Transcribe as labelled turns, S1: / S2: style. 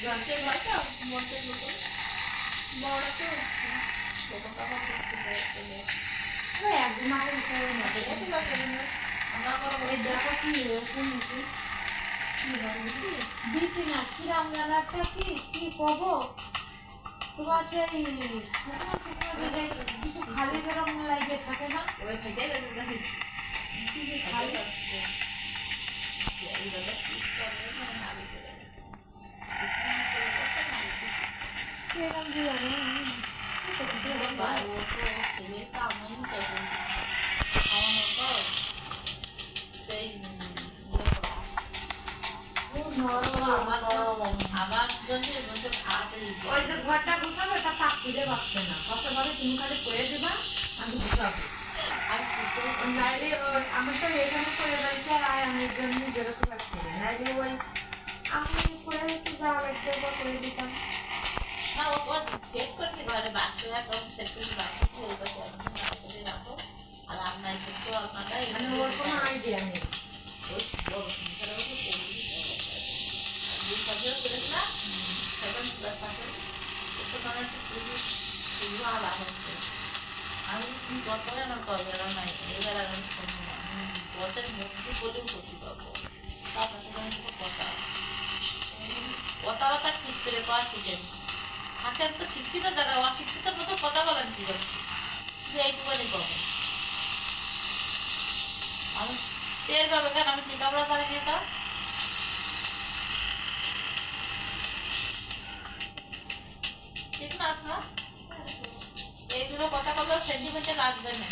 S1: জলকে ভয় তো মরতে মতো বড় তো ছোটটা আবার একদম আমার হিসাবে না আমরা করে দেখো কি হয়েছে নাকি দিছি না কিরাম জানাটা কি কব তোমার সেই শুকনো শুকনো জায়গায় কিছু খালি যেরকম লাগে থাকে না ওই থেকে খালি কিরকম দিয়ে আমার জন্য ওই যে ঘরটা গুছাবো এটা পাক খুঁজে পাচ্ছে না কতভাবে তুমি খালি করে দিবা আমি গুছাবো নাইলে আমি তো এখানে করে দিয়েছি আর আমার জন্য বেরোতে পারছি না নাইলে ওই আমি করে একটু যাওয়া লাগবে বা করে দিতাম না ও সেট করছে ঘরে বাচ্চারা কম সেট করে রাখছে ওই পাশে করে রাখো আর আমরা একটু আপনারা মানে ওর কোনো আইডিয়া নেই ওই বড় সংসার হচ্ছে দুই পাশে করে না সেভেন প্লাস পাশে তো আমার একটু আলাদা হচ্ছে আমি তুমি কত করে আমার কবে নাই এবার আর আমি বসের মধ্যে বলেও করতে পারবো তার সাথে কথা কথাবার্তা ঠিক করে পাওয়া শিখেন হাতের তো শিক্ষিত যারা অশিক্ষিত মতো কথা বলেন কি করছি যে এইটুকুনি কবে আমি টের পাবে কেন আমি টিকাপড়া চালিয়ে যেতাম ঠিক না আপনার এইগুলো কথা বললেও সেন্টিমেন্টে লাগবে না